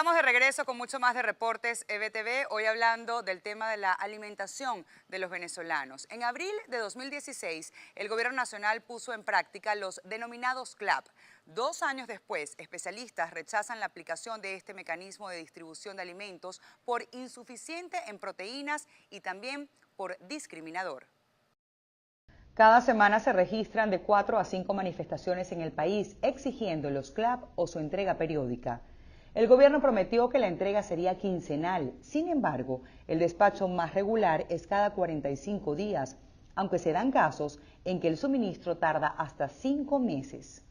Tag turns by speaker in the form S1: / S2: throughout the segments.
S1: Estamos de regreso con mucho más de Reportes EBTV, hoy hablando del tema de la alimentación de los venezolanos. En abril de 2016, el Gobierno Nacional puso en práctica los denominados CLAP. 2 años después, especialistas rechazan la aplicación de este mecanismo de distribución de alimentos por insuficiente en proteínas y también por discriminador.
S2: Cada semana se registran de 4 a 5 manifestaciones en el país exigiendo los CLAP o su entrega periódica. El gobierno prometió que la entrega sería quincenal, sin embargo, el despacho más regular es cada 45 días, aunque se dan casos en que el suministro tarda hasta 5 meses.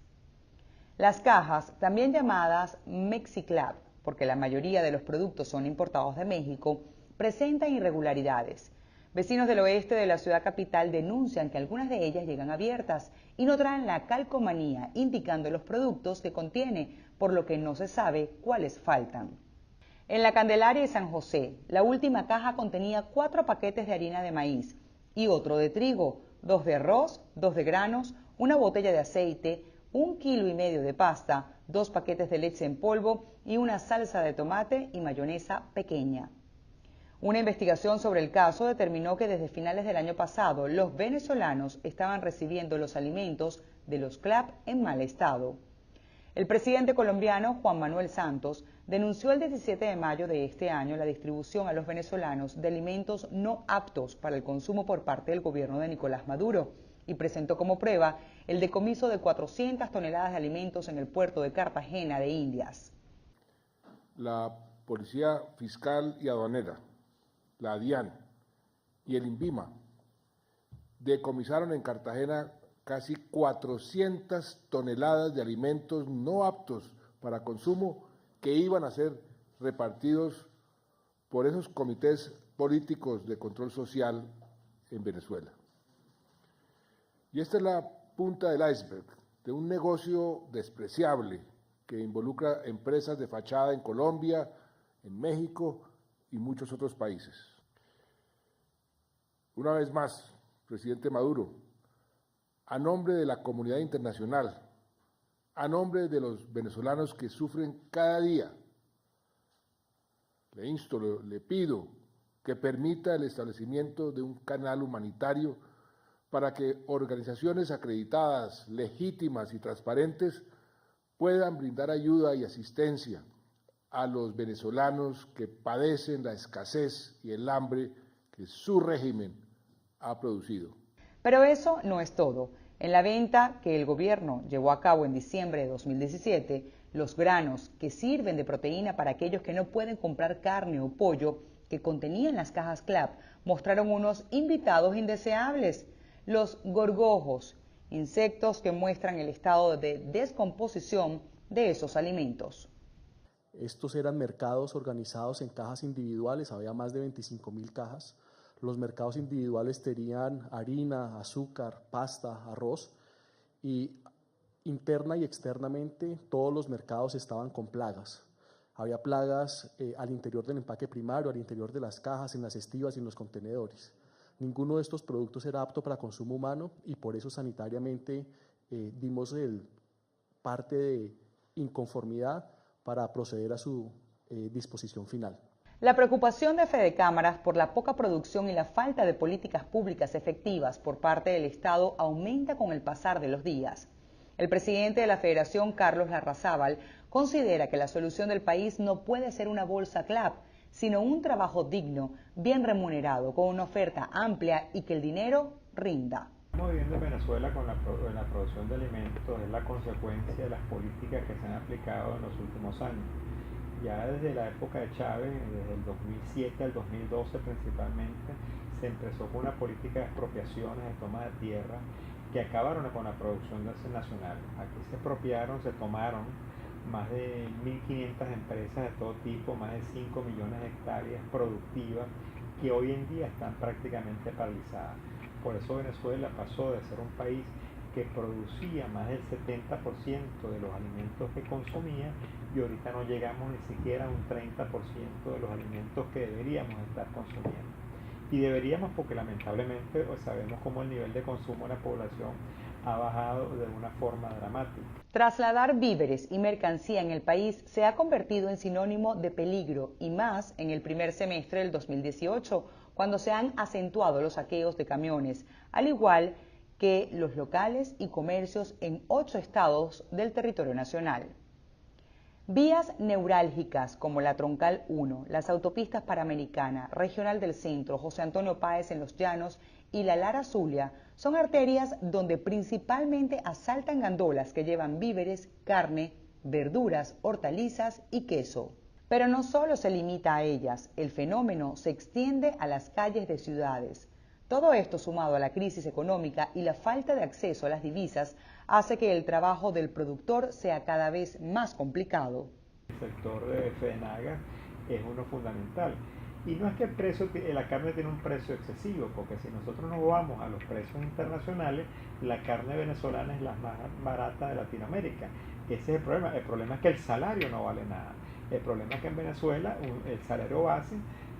S2: Las cajas, también llamadas MexiClap, porque la mayoría de los productos son importados de México, presentan irregularidades. Vecinos del oeste de la ciudad capital denuncian que algunas de ellas llegan abiertas y no traen la calcomanía indicando los productos que contiene, por lo que no se sabe cuáles faltan. En la Candelaria y San José, la última caja contenía 4 paquetes de harina de maíz y otro de trigo, 2 de arroz, 2 de granos, una botella de aceite, 1,5 kilos de pasta, 2 paquetes de leche en polvo y una salsa de tomate y mayonesa pequeña. Una investigación sobre el caso determinó que desde finales del año pasado los venezolanos estaban recibiendo los alimentos de los CLAP en mal estado. El presidente colombiano Juan Manuel Santos denunció el 17 de mayo de este año la distribución a los venezolanos de alimentos no aptos para el consumo por parte del gobierno de Nicolás Maduro y presentó como prueba el decomiso de 400 toneladas de alimentos en el puerto de Cartagena de Indias.
S3: La Policía Fiscal y Aduanera, la DIAN y el INVIMA decomisaron en Cartagena casi 400 toneladas de alimentos no aptos para consumo que iban a ser repartidos por esos comités políticos de control social en Venezuela. Y esta es la punta del iceberg de un negocio despreciable que involucra empresas de fachada en Colombia, en México y muchos otros países. Una vez más, presidente Maduro, a nombre de la comunidad internacional, a nombre de los venezolanos que sufren cada día, le insto, le pido que permita el establecimiento de un canal humanitario para que organizaciones acreditadas, legítimas y transparentes puedan brindar ayuda y asistencia a los venezolanos que padecen la escasez y el hambre que su régimen ha producido.
S2: Pero eso no es todo. En la venta que el gobierno llevó a cabo en diciembre de 2017, los granos que sirven de proteína para aquellos que no pueden comprar carne o pollo que contenían las cajas CLAP mostraron unos invitados indeseables, los gorgojos, insectos que muestran el estado de descomposición de esos alimentos.
S4: Estos eran mercados organizados en cajas individuales, había más de 25.000 cajas. Los mercados individuales tenían harina, azúcar, pasta, arroz y interna y externamente todos los mercados estaban con plagas. Había plagas al interior del empaque primario, al interior de las cajas, en las estivas y en los contenedores. Ninguno de estos productos era apto para consumo humano y por eso sanitariamente dimos parte de inconformidad para proceder a su disposición final.
S2: La preocupación de Fedecámaras por la poca producción y la falta de políticas públicas efectivas por parte del Estado aumenta con el pasar de los días. El presidente de la Federación, Carlos Larrazábal, considera que la solución del país no puede ser una bolsa CLAP, sino un trabajo digno, bien remunerado, con una oferta amplia y que el dinero rinda.
S5: Estamos viviendo en Venezuela con la producción de alimentos, es la consecuencia de las políticas que se han aplicado en los últimos años. Ya desde la época de Chávez, desde el 2007 al 2012 principalmente, se empezó con una política de expropiaciones, de toma de tierra, que acabaron con la producción nacional. Aquí se expropiaron, se tomaron más de 1.500 empresas de todo tipo, más de 5 millones de hectáreas productivas, que hoy en día están prácticamente paralizadas. Por eso Venezuela pasó de ser un país que producía más del 70% de los alimentos que consumía y ahorita no llegamos ni siquiera a un 30% de los alimentos que deberíamos estar consumiendo. Y deberíamos, porque lamentablemente sabemos cómo el nivel de consumo de la población ha bajado de una forma dramática.
S2: Trasladar víveres y mercancía en el país se ha convertido en sinónimo de peligro y más en el primer semestre del 2018, cuando se han acentuado los saqueos de camiones, al igual que los locales y comercios en 8 estados del territorio nacional. Vías neurálgicas como la Troncal 1, las autopistas Panamericana, Regional del Centro, José Antonio Páez en Los Llanos y la Lara Zulia son arterias donde principalmente asaltan gandolas que llevan víveres, carne, verduras, hortalizas y queso. Pero no solo se limita a ellas, el fenómeno se extiende a las calles de ciudades. Todo esto sumado a la crisis económica y la falta de acceso a las divisas hace que el trabajo del productor sea cada vez más complicado.
S5: El sector de FEDENAGA es uno fundamental. Y no es que el precio, la carne tiene un precio excesivo, porque si nosotros nos vamos a los precios internacionales, la carne venezolana es la más barata de Latinoamérica. Ese es el problema. El problema es que el salario no vale nada. El problema es que en Venezuela el salario base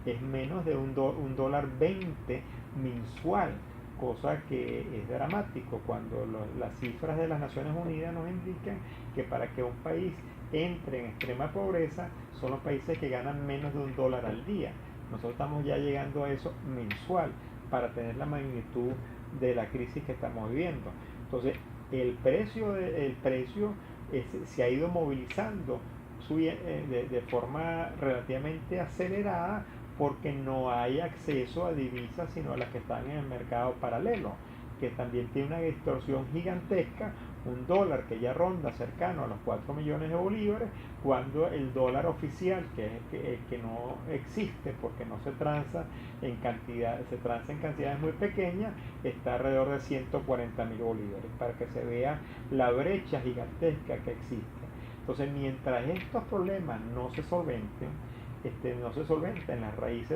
S5: es menos de $1.20 mensual, cosa que es dramático cuando las cifras de las Naciones Unidas nos indican que para que un país entre en extrema pobreza son los países que ganan menos de $1 al día. Nosotros estamos ya llegando a eso mensual para tener la magnitud de la crisis que estamos viviendo. Entonces, el precio se ha ido movilizando de forma relativamente acelerada porque no hay acceso a divisas sino a las que están en el mercado paralelo, que también tiene una distorsión gigantesca, un dólar que ya ronda cercano a los 4 millones de bolívares, cuando el dólar oficial, que no existe porque no se transa en cantidad, se transa en cantidades muy pequeñas, está alrededor de 140.000 bolívares, para que se vea la brecha gigantesca que existe. Entonces, mientras estos problemas no se solventen la raíz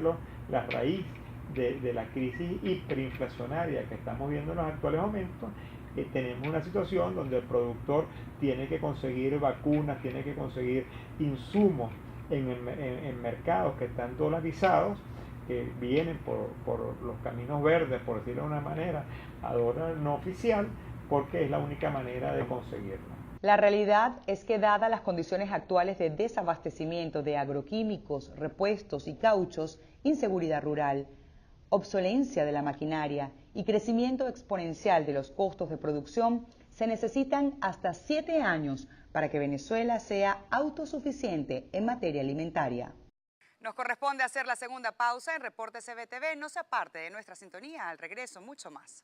S5: de la crisis hiperinflacionaria que estamos viendo en los actuales momentos, tenemos una situación donde el productor tiene que conseguir vacunas, tiene que conseguir insumos en mercados que están dolarizados, que vienen por los caminos verdes, por decirlo de una manera, a dólar no oficial, porque es la única manera de conseguirlo.
S2: La realidad es que dadas las condiciones actuales de desabastecimiento de agroquímicos, repuestos y cauchos, inseguridad rural, obsolencia de la maquinaria y crecimiento exponencial de los costos de producción, se necesitan hasta 7 años para que Venezuela sea autosuficiente en materia alimentaria.
S1: Nos corresponde hacer la segunda pausa en Reportes EBTV. No se aparte de nuestra sintonía. Al regreso, mucho más.